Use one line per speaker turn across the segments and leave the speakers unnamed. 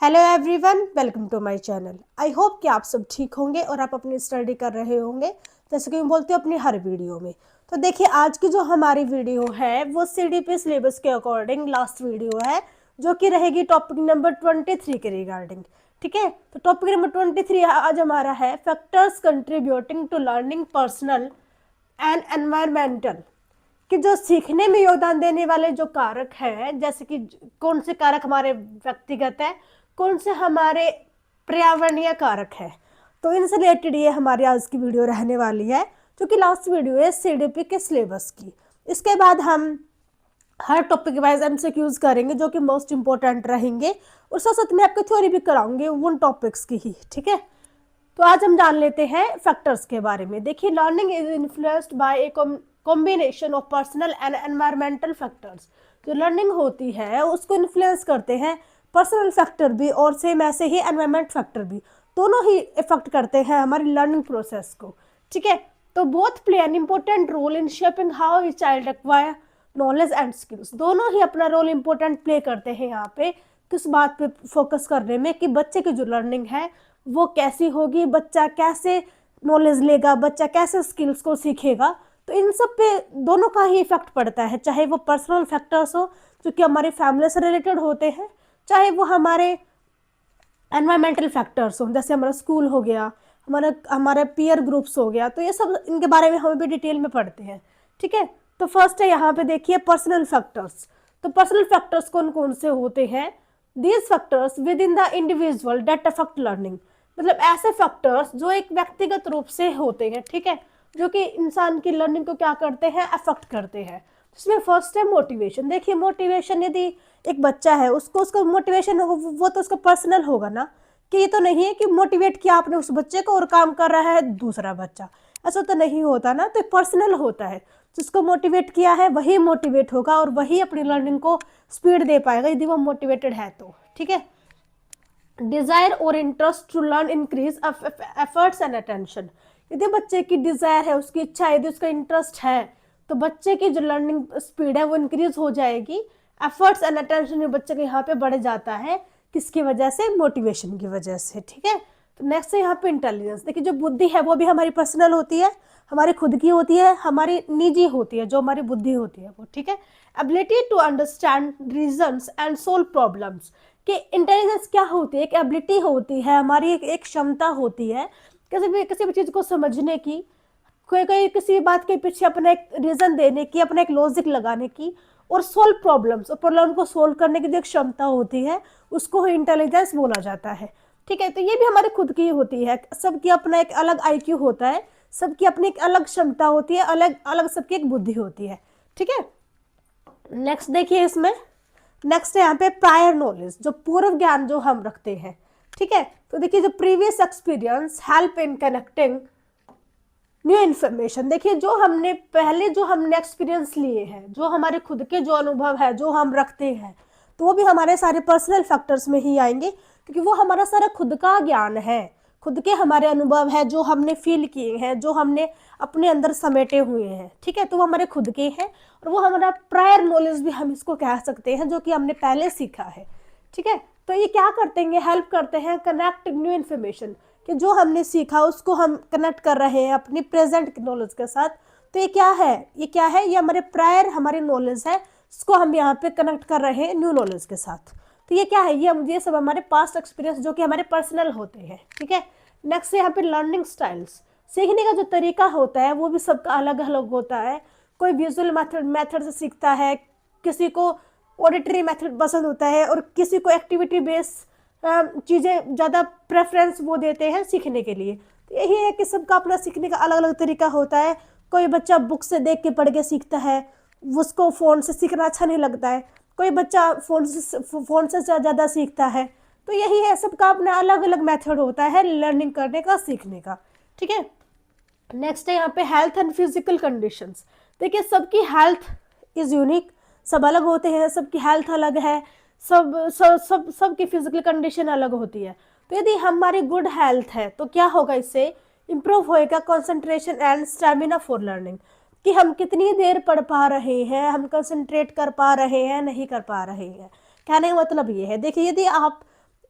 Hello everyone, welcome to my channel. I hope कि आप सब ठीक होंगे और आप अपनी स्टडी कर रहे होंगे जैसे कि मैं बोलती हूँ अपनी हर वीडियो में। तो देखिए, आज की जो हमारी वीडियो है वो सीडीपी सिलेबस के अकॉर्डिंग लास्ट वीडियो है, जो कि रहेगी टॉपिक नंबर 23 के रिगार्डिंग। ठीक है, तो टॉपिक नंबर 23 आज हमारा है factors contributing to learning personal and environmental, कि जो सीखने में योगदान देने वाले जो कारक हैं, जैसे कि कौन से कारक हमारे व्यक्तिगत है, कौन से हमारे पर्यावरणीय कारक है। तो इनसे रिलेटेड ये हमारी आज की वीडियो रहने वाली है, जो कि लास्ट वीडियो है सीडीपी के सिलेबस की। इसके बाद हम हर टॉपिक वाइज एमसीक्यूज करेंगे जो कि मोस्ट इंपॉर्टेंट रहेंगे, और साथ साथ मैं आपको थ्योरी भी कराऊंगी उन टॉपिक्स की ही। ठीक है, तो आज हम जान लेते हैं फैक्टर्स के बारे में। देखिए, learning is influenced by a combination of personal and environmental factors. जो लर्निंग होती है उसको इन्फ्लुएंस करते हैं पर्सनल फैक्टर भी, और सेम ऐसे ही एनवायरमेंट फैक्टर भी, दोनों ही इफेक्ट करते हैं हमारी लर्निंग प्रोसेस को। ठीक है, तो both play an important role in shaping how a child acquire knowledge and skills. दोनों ही अपना रोल इम्पोर्टेंट प्ले करते हैं यहाँ पे, किस बात पे फोकस करने में कि बच्चे की जो लर्निंग है वो कैसी होगी, बच्चा कैसे नॉलेज लेगा, बच्चा कैसे स्किल्स को सीखेगा। तो इन सब पे दोनों का ही इफेक्ट पड़ता है, चाहे वो पर्सनल फैक्टर्स हो जो कि हमारे फैमिली से रिलेटेड होते हैं, चाहे वो हमारे एनवायरमेंटल फैक्टर्स हो, जैसे हमारा स्कूल हो गया, हमारे पीयर ग्रुप्स हो गया। तो ये सब इनके बारे में हम भी डिटेल में पढ़ते हैं। ठीक है, तो फर्स्ट है यहाँ पे देखिए पर्सनल फैक्टर्स। तो पर्सनल फैक्टर्स कौन कौन से होते हैं? These factors with in the individual that affect learning, मतलब ऐसे फैक्टर्स जो एक व्यक्तिगत रूप से होते हैं। ठीक है, जो कि इंसान की लर्निंग को क्या करते हैं, अफेक्ट करते हैं। इसमें फर्स्ट है मोटिवेशन। देखिए, मोटिवेशन यदि एक बच्चा है उसको उसका मोटिवेशन वो तो उसका पर्सनल होगा ना, कि ये तो नहीं है कि मोटिवेट किया आपने उस बच्चे को और काम कर रहा है दूसरा बच्चा, ऐसा तो नहीं होता ना। तो पर्सनल होता है, जिसको मोटिवेट किया है वही मोटिवेट होगा और वही अपनी लर्निंग को स्पीड दे पाएगा यदि वो मोटिवेटेड है तो। ठीक है, डिजायर और interest to learn increase efforts and attention. यदि बच्चे की डिजायर है, उसकी इच्छा है, यदि उसका इंटरेस्ट है, तो बच्चे की जो लर्निंग स्पीड है वो इंक्रीज हो जाएगी। एफर्ट्स एंड अटेंशन भी बच्चे के यहाँ पे बढ़ जाता है, किसकी वजह से? मोटिवेशन की वजह से। ठीक है, तो नेक्स्ट है यहाँ पे इंटेलिजेंस। देखिए, जो बुद्धि है वो भी हमारी पर्सनल होती है, हमारी खुद की होती है, हमारी निजी होती है, जो हमारी बुद्धि होती है वो। ठीक है, ability to understand reasons and solve problems. कि इंटेलिजेंस क्या होती है? एक एबिलिटी होती है हमारी, एक क्षमता होती है किसी भी चीज को समझने की, कोई कोई किसी बात के पीछे अपना एक रीजन देने की, अपना एक लॉजिक लगाने की, और सोल्व प्रॉब्लम्स, और प्रॉब्लम को सोल्व करने की जो एक क्षमता होती है उसको इंटेलिजेंस बोला जाता है। ठीक है, तो ये भी हमारी खुद की होती है। सबकी अपना एक अलग आईक्यू होता है, सबकी अपनी एक अलग क्षमता होती है, अलग अलग सबकी एक बुद्धि होती है। ठीक है, नेक्स्ट देखिए, इसमें नेक्स्ट है यहाँ पे प्रायर नॉलेज, जो पूर्व ज्ञान जो हम रखते हैं। ठीक है, तो देखिए, जो previous experience help in connecting new information. देखिए, जो हमने एक्सपीरियंस लिए हैं, जो हमारे खुद के जो अनुभव है जो हम रखते हैं, तो वो भी हमारे सारे पर्सनल फैक्टर्स में ही आएंगे, क्योंकि वो हमारा सारा खुद का ज्ञान है, खुद के हमारे अनुभव है जो हमने फील किए हैं, जो हमने अपने अंदर समेटे हुए हैं। ठीक है, तो वो हमारे खुद के हैं, और वो हमारा प्रायर नॉलेज भी हम इसको कह सकते हैं, जो कि हमने पहले सीखा है। ठीक है, तो ये क्या करते हैं? हेल्प करते हैं कनेक्ट न्यू इन्फॉर्मेशन, कि जो हमने सीखा उसको हम कनेक्ट कर रहे हैं अपनी प्रेजेंट नॉलेज के साथ। तो ये क्या है? ये हमारे प्रायर हमारी नॉलेज है, इसको हम यहाँ पे कनेक्ट कर रहे हैं न्यू नॉलेज के साथ। तो ये क्या है? ये सब हमारे पास्ट एक्सपीरियंस जो कि हमारे पर्सनल होते हैं। ठीक है, नेक्स्ट है यहाँ पे लर्निंग स्टाइल्स। सीखने का जो तरीका होता है वो भी सबका अलग अलग होता है। कोई विजुअल मेथड से सीखता है, किसी को ऑडिटरी मेथड पसंद होता है, और किसी को एक्टिविटी बेस्ड चीज़ें ज़्यादा प्रेफरेंस वो देते हैं सीखने के लिए। तो यही है कि सबका अपना सीखने का अलग अलग तरीका होता है। कोई बच्चा बुक से देख के पढ़ के सीखता है, उसको फ़ोन से सीखना अच्छा नहीं लगता है। कोई बच्चा फ़ोन से ज़्यादा सीखता है। तो यही है, सबका अपना अलग अलग मेथड होता है लर्निंग करने का, सीखने का। ठीक है, नेक्स्ट है यहाँ पे हेल्थ एंड फिजिकल कंडीशंस। देखिए, सबकी हेल्थ इज यूनिक, सब अलग होते हैं, सबकी हेल्थ अलग है, सबकी फिजिकल कंडीशन अलग होती है। तो यदि हमारी गुड हेल्थ है तो क्या होगा? इससे इम्प्रूव होएगा concentration and stamina for learning, कि हम कितनी देर पढ़ पा रहे हैं, हम कंसंट्रेट कर पा रहे हैं, नहीं कर पा रहे हैं। कहने का मतलब ये है, देखिए, यदि आप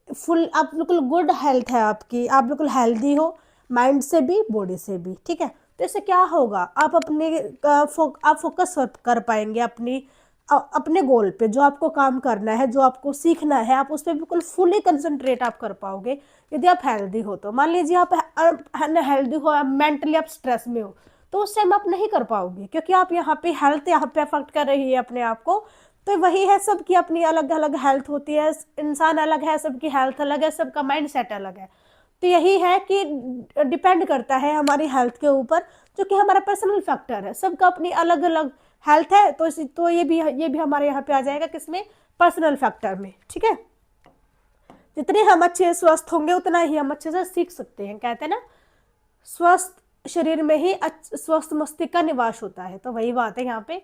फुल, आप बिल्कुल गुड हेल्थ है आपकी, आप बिल्कुल हेल्दी हो माइंड से भी बॉडी से भी, ठीक है। तो इससे क्या होगा, आप अपने आप फोकस कर पाएंगे अपने गोल पे, जो आपको काम करना है, जो आपको सीखना है, आप उस पर बिल्कुल फुली कंसंट्रेट आप कर पाओगे यदि आप हेल्दी हो। तो मान लीजिए आप हेल्दी हो, मेंटली आप स्ट्रेस में हो, तो उस टाइम आप नहीं कर पाओगे, क्योंकि आप यहाँ पे हेल्थ यहाँ पे अफेक्ट कर रही है अपने आप को। तो वही है, सबकी अपनी अलग अलग हेल्थ होती है, इंसान अलग है, सबकी हेल्थ अलग है, सबका माइंड सेट अलग है। तो यही है कि डिपेंड करता है हमारी हेल्थ के ऊपर, जो कि हमारा पर्सनल फैक्टर है, सबका अपनी अलग अलग हेल्थ है। तो ये भी हमारे यहाँ पे आ जाएगा, किसमें, पर्सनल फैक्टर में, ठीक है। जितने हम अच्छे स्वस्थ होंगे उतना ही हम अच्छे से सीख सकते हैं। कहते हैं ना, स्वस्थ शरीर में ही स्वस्थ मस्तिष्क का निवास होता है। तो वही बात है यहाँ पे।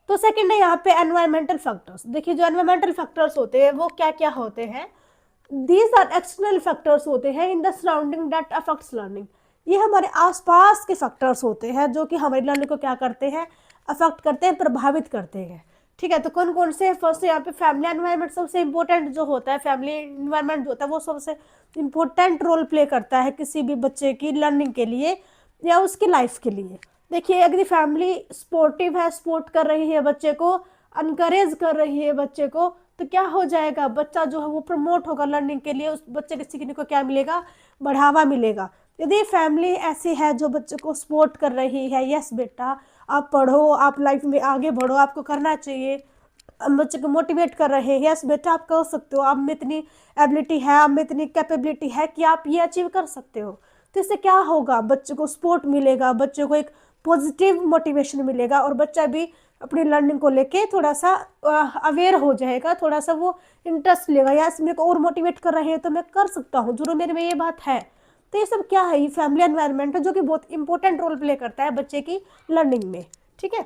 तो सेकंड है यहाँ पे एनवायरमेंटल फैक्टर्स। देखिए, जो एनवायरमेंटल फैक्टर्स होते हैं वो क्या क्या होते हैं। दीज आर एक्सटर्नल फैक्टर्स होते हैं in the surrounding that affects learning. ये हमारे आसपास के फैक्टर्स होते हैं जो कि हमारी लर्निंग को क्या करते हैं, अफेक्ट करते हैं, प्रभावित करते हैं, ठीक है। तो कौन कौन से, फर्स्ट यहाँ पे फैमिली एनवायरनमेंट सबसे इंपॉर्टेंट जो होता है, फैमिली एनवायरनमेंट जो होता है वो सबसे इंपॉर्टेंट रोल प्ले करता है किसी भी बच्चे की लर्निंग के लिए या उसकी लाइफ के लिए। देखिए, अगर फैमिली सपोर्टिव है, सपोर्ट कर रही है बच्चे को, अनकरेज कर रही है बच्चे को, तो क्या हो जाएगा, बच्चा जो है वो प्रमोट होगा लर्निंग के लिए, उस बच्चे के सीखने को क्या मिलेगा, बढ़ावा मिलेगा। यदि फैमिली ऐसी है जो बच्चे को सपोर्ट कर रही है, यस बेटा आप पढ़ो, आप लाइफ में आगे बढ़ो, आपको करना चाहिए, बच्चे को मोटिवेट कर रहे हैं, यस बेटा आप कर सकते हो, आप में इतनी एबिलिटी है, आप में इतनी कैपेबिलिटी है कि आप ये अचीव कर सकते हो। तो इससे क्या होगा, बच्चे को सपोर्ट मिलेगा, बच्चे को एक पॉजिटिव मोटिवेशन मिलेगा, और बच्चा भी अपनी लर्निंग को लेके थोड़ा सा अवेयर हो जाएगा, थोड़ा सा वो इंटरेस्ट लेगा, यस मेरे को और मोटिवेट कर रहे हैं तो मैं कर सकता हूँ, जरूर मेरे में ये बात है। तो ये सब क्या है, ये फैमिली एनवायरनमेंट है जो कि बहुत इंपॉर्टेंट रोल प्ले करता है बच्चे की लर्निंग में, ठीक है।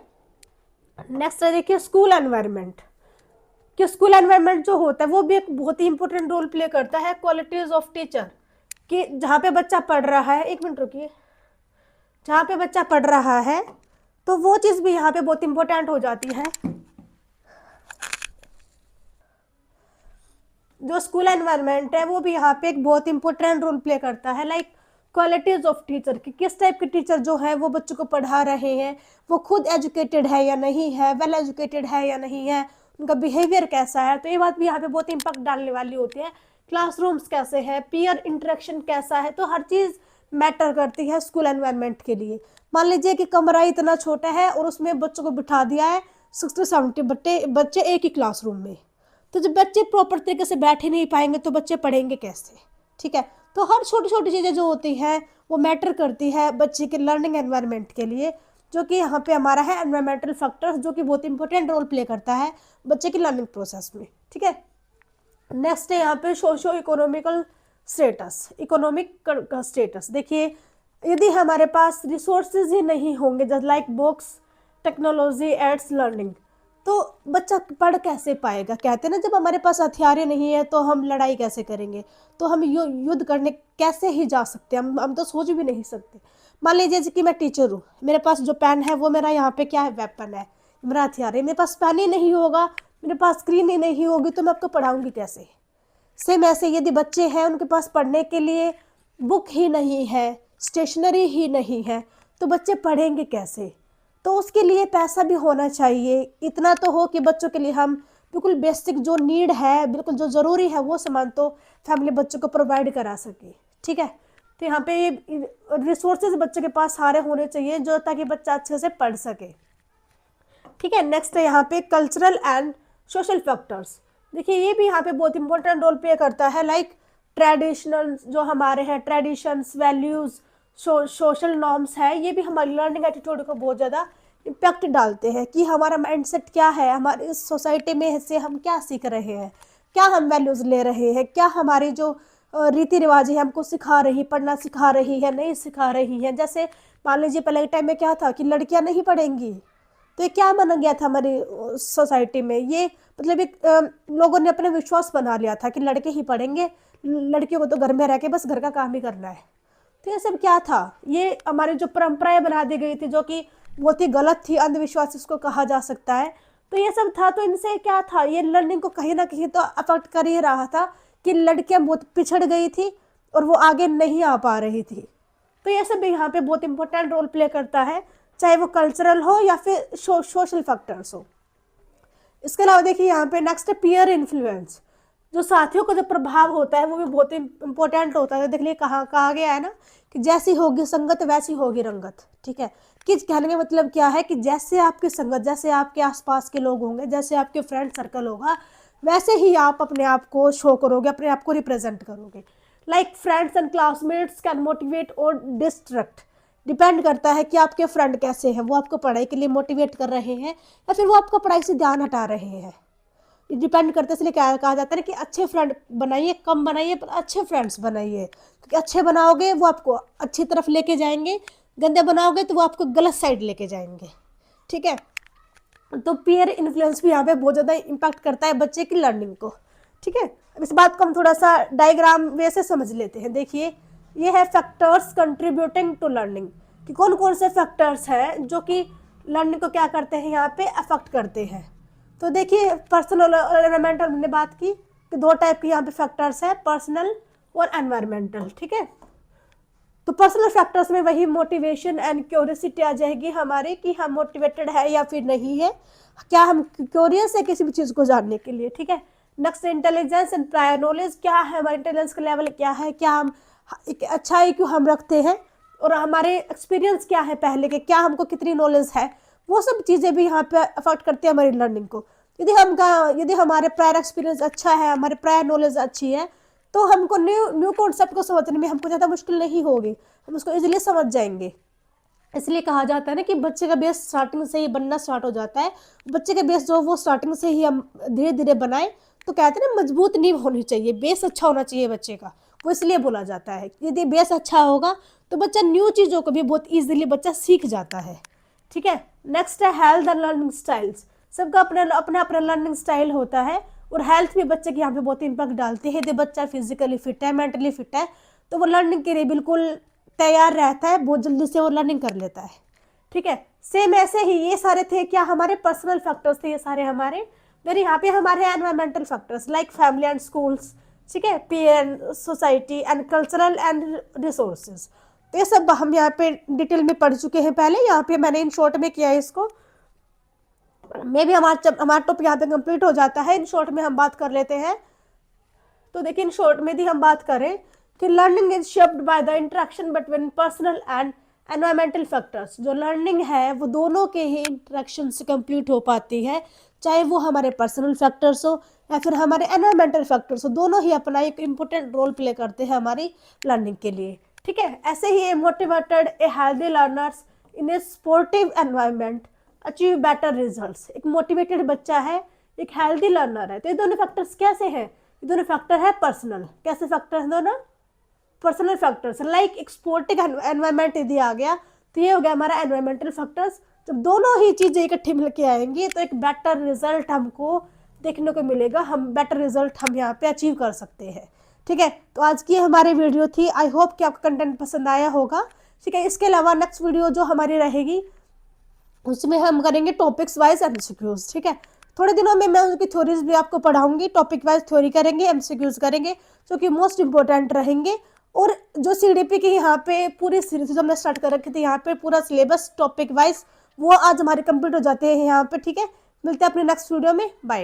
नेक्स्ट है देखिए स्कूल एनवायरनमेंट। कि स्कूल एनवायरनमेंट जो होता है वो भी एक बहुत ही इंपॉर्टेंट रोल प्ले करता है क्वालिटीज ऑफ टीचर। कि जहाँ पे बच्चा पढ़ रहा है, एक मिनट रुकिए, जहाँ पे बच्चा पढ़ रहा है तो वो चीज़ भी यहाँ पे बहुत इंपॉर्टेंट हो जाती है। जो स्कूल एनवायरनमेंट है वो भी यहाँ पे एक बहुत इंपॉर्टेंट रोल प्ले करता है। लाइक क्वालिटीज ऑफ टीचर, कि किस टाइप के टीचर जो है वो बच्चों को पढ़ा रहे हैं, वो खुद एजुकेटेड है या नहीं है, वेल एजुकेटेड है या नहीं है, उनका बिहेवियर कैसा है। तो ये बात भी यहाँ पे बहुत इम्पैक्ट डालने वाली होती है। क्लासरूम्स कैसे है, पीयर इंटरेक्शन कैसा है, तो हर चीज़ मैटर करती है स्कूल एनवायरनमेंट के लिए। मान लीजिए कि कमरा इतना छोटा है और उसमें बच्चों को बिठा दिया है 60 से 70 बच्चे एक ही क्लासरूम में, तो जब बच्चे प्रॉपर तरीके से बैठ ही नहीं पाएंगे तो बच्चे पढ़ेंगे कैसे, ठीक है। तो हर छोटी छोटी चीज़ें जो होती हैं वो मैटर करती है बच्चे के लर्निंग एनवायरनमेंट के लिए, जो कि यहाँ पे हमारा है एनवायरमेंटल फैक्टर्स, जो कि बहुत इंपॉर्टेंट रोल प्ले करता है बच्चे की लर्निंग प्रोसेस में, ठीक है। नेक्स्ट है यहाँ पे सोशो इकोनॉमिकल स्टेटस, इकोनॉमिक का स्टेटस। देखिए, यदि हमारे पास रिसोर्सेज ही नहीं होंगे, just like books, technology aids learning, तो बच्चा पढ़ कैसे पाएगा। कहते हैं ना, जब हमारे पास हथियारें नहीं है तो हम लड़ाई कैसे करेंगे, तो हम युद्ध करने कैसे ही जा सकते हैं, हम तो सोच भी नहीं सकते। मान लीजिए कि मैं टीचर हूँ, मेरे पास जो पेन है वो मेरा यहाँ पे क्या है, वेपन है, मेरा हथियार है। मेरे पास पेन ही नहीं होगा, मेरे पास स्क्रीन ही नहीं होगी, तो मैं आपको पढ़ाऊँगी कैसे। सेम ऐसे यदि बच्चे हैं उनके पास पढ़ने के लिए बुक ही नहीं है, स्टेशनरी ही नहीं है, तो बच्चे पढ़ेंगे कैसे। तो उसके लिए पैसा भी होना चाहिए, इतना तो हो कि बच्चों के लिए हम बिल्कुल बेसिक जो नीड है, बिल्कुल जो ज़रूरी है वो सामान तो फैमिली बच्चों को प्रोवाइड करा सके, ठीक है। तो यहाँ पे ये रिसोर्सेज बच्चे के पास सारे होने चाहिए जो, ताकि बच्चा अच्छे से पढ़ सके, ठीक है। नेक्स्ट है यहाँ पे कल्चरल एंड सोशल फैक्टर्स। देखिए, ये भी यहाँ पे बहुत इंपॉर्टेंट रोल प्ले करता है। लाइक ट्रेडिशनल जो हमारे हैं, ट्रेडिशंस, वैल्यूज़, सोशल नॉर्म्स है, ये भी हमारी लर्निंग एटीट्यूड को बहुत ज़्यादा इम्पैक्ट डालते हैं कि हमारा माइंडसेट क्या है, हमारे इस सोसाइटी में से हम क्या सीख रहे हैं, क्या हम वैल्यूज़ ले रहे हैं, क्या हमारी जो रीति रिवाज है हमको सिखा रही, पढ़ना सिखा रही है, नहीं सिखा रही है। जैसे मान लीजिए पहले के टाइम में क्या था कि लड़कियां नहीं पढ़ेंगी, तो ये क्या माना गया था हमारी सोसाइटी में, ये मतलब एक लोगों ने अपने विश्वास बना लिया था कि लड़के ही पढ़ेंगे, लड़कियों को तो घर में रह के बस घर का काम ही करना है। तो ये सब क्या था, ये हमारी जो परंपराएं बना दी गई थी जो कि बहुत ही गलत थी, अंधविश्वास इसको कहा जा सकता है। तो ये सब था, तो इनसे क्या था, ये लर्निंग को कहीं ना कहीं तो अफेक्ट कर ही रहा था कि लड़कियां बहुत पिछड़ गई थी और वो आगे नहीं आ पा रही थी। तो ये सब यहाँ पे बहुत इंपॉर्टेंट रोल प्ले करता है, चाहे वो कल्चरल हो या फिर सोशल फैक्टर्स हो। इसके अलावा देखिए यहाँ पे नेक्स्ट है पीयर इन्फ्लुएंस। जो साथियों का जो प्रभाव होता है वो भी बहुत इंपॉर्टेंट होता है। देख लिए कहा गया है ना कि जैसी होगी संगत वैसी होगी रंगत। ठीक है, कि कहने का मतलब क्या है कि जैसे आपकी संगत, जैसे आपके आसपास के लोग होंगे, जैसे आपके फ्रेंड सर्कल होगा, वैसे ही आप अपने आप को शो करोगे, अपने आप को रिप्रेजेंट करोगे। Like friends and classmates can motivate और डिस्ट्रैक्ट। डिपेंड करता है कि आपके फ्रेंड कैसे हैं, वो आपको पढ़ाई के लिए मोटिवेट कर रहे हैं या फिर वो आपको पढ़ाई से ध्यान हटा रहे हैं। डिपेंड करता है, इसलिए क्या कहा जाता है कि अच्छे फ्रेंड बनाइए, कम बनाइए पर अच्छे फ्रेंड्स बनाइए, क्योंकि अच्छे बनाओगे वो आपको अच्छी तरफ लेके जाएंगे, गंदे बनाओगे तो वो आपको गलत साइड लेके जाएंगे। ठीक है, तो पीयर इन्फ्लुएंस भी यहाँ पे बहुत ज़्यादा इम्पैक्ट करता है बच्चे की लर्निंग को। ठीक है, अब इस बात को हम थोड़ा सा डायग्राम वे से समझ लेते हैं। देखिए ये है फैक्टर्स कंट्रीब्यूटिंग टू लर्निंग, कि कौन कौन से फैक्टर्स हैं जो कि लर्निंग को क्या करते हैं, यहाँ पे अफेक्ट करते हैं। तो देखिए पर्सनल और एनवायरमेंटल हमने बात की कि दो टाइप के यहाँ पे फैक्टर्स है, पर्सनल और एनवायरमेंटल। ठीक है, तो पर्सनल फैक्टर्स में वही मोटिवेशन एंड क्यूरियोसिटी आ जाएगी हमारी, कि हम मोटिवेटेड है या फिर नहीं है, क्या हम क्यूरियस है किसी भी चीज़ को जानने के लिए। ठीक है, next intelligence and prior knowledge, क्या है हमारे इंटेलिजेंस का लेवल, क्या है, क्या हम एक अच्छा IQ हम रखते हैं, और हमारे एक्सपीरियंस क्या है पहले के, क्या हमको कितनी नॉलेज है, वो सब चीज़ें भी यहाँ पे अफेक्ट करती है हमारी लर्निंग को। यदि हमारे प्रायर एक्सपीरियंस अच्छा है, हमारे प्रायर नॉलेज अच्छी है, तो हमको न्यू कॉन्सेप्ट को समझने में हमको ज़्यादा मुश्किल नहीं होगी, हम उसको इजीली समझ जाएंगे। इसलिए कहा जाता है ना कि बच्चे का बेस स्टार्टिंग से ही बनना स्टार्ट हो जाता है। बच्चे का बेस जो वो स्टार्टिंग से ही हम धीरे धीरे बनाए, तो कहते हैं ना मजबूत नींव होनी चाहिए, बेस अच्छा होना चाहिए बच्चे का, वो इसलिए बोला जाता है। यदि बेस अच्छा होगा तो बच्चा न्यू चीज़ों को भी बहुत ईजिली बच्चा सीख जाता है। ठीक है, नेक्स्ट है हेल्थ एंड लर्निंग स्टाइल्स। सबका अपना अपना अपना लर्निंग स्टाइल होता है, और हेल्थ भी बच्चे के यहाँ पे बहुत इम्पैक्ट डालती है। यदि बच्चा फिजिकली फिट है, मेंटली फिट है, तो वो लर्निंग के लिए बिल्कुल तैयार रहता है, बहुत जल्दी से वो लर्निंग कर लेता है। ठीक है, सेम ऐसे ही ये सारे थे क्या हमारे पर्सनल फैक्टर्स थे, ये सारे हमारे। फिर यहाँ पे हमारे environmental factors like family and schools. ठीक है, peer society and cultural and resources. तो ये सब हम यहाँ पे डिटेल में पढ़ चुके हैं पहले, यहाँ पे मैंने इन शॉर्ट में किया है इसको। मे भी हमारा टॉपिक यहाँ पे कंप्लीट हो जाता है, इन शॉर्ट में हम बात कर लेते हैं। तो देखिए इन शॉर्ट में भी हम बात करें कि learning is shaped by the interaction between personal and environmental factors. जो लर्निंग है वो दोनों के ही इंटरेक्शन से कंप्लीट हो पाती है, चाहे वो हमारे पर्सनल फैक्टर्स हो या फिर हमारे एनवायरमेंटल फैक्टर्स हो, दोनों ही अपना एक इम्पोर्टेंट रोल प्ले करते हैं हमारी लर्निंग के लिए। ठीक है, ऐसे ही a motivated a healthy learners in a sportive environment achieve better results. एक मोटिवेटेड बच्चा है, एक हेल्दी लर्नर है, तो ये दोनों फैक्टर्स कैसे हैं, ये दोनों फैक्टर है पर्सनल। कैसे फैक्टर हैं दोनों, पर्सनल फैक्टर्स। लाइक एक स्पोर्टिव एनवायरनमेंट यदि आ गया तो ये हो गया हमारा एनवायरमेंटल फैक्टर्स। जब दोनों ही चीज़ें इकट्ठी मिलकर आएंगी तो एक बेटर रिजल्ट हमको देखने को मिलेगा, हम बेटर रिजल्ट हम यहाँ पे अचीव कर सकते हैं। ठीक है, तो आज की हमारी वीडियो थी, आई होप कि आपको कंटेंट पसंद आया होगा। ठीक है, इसके अलावा नेक्स्ट वीडियो जो हमारी रहेगी उसमें हम करेंगे टॉपिक्स वाइज MCQs। ठीक है, थोड़े दिनों में मैं उनकी थ्योरीज भी आपको पढ़ाऊंगी, टॉपिक वाइज थ्योरी करेंगे, MCQs करेंगे जो कि मोस्ट इंपॉर्टेंट रहेंगे। और जो CDP की यहाँ पे पूरी सीरीज जो हमने स्टार्ट कर रखी थी, यहाँ पे पूरा सिलेबस टॉपिक वाइज वो आज हमारे कंप्लीट हो जाते हैं यहाँ पे। ठीक है, मिलते हैं अपने नेक्स्ट वीडियो में, बाय।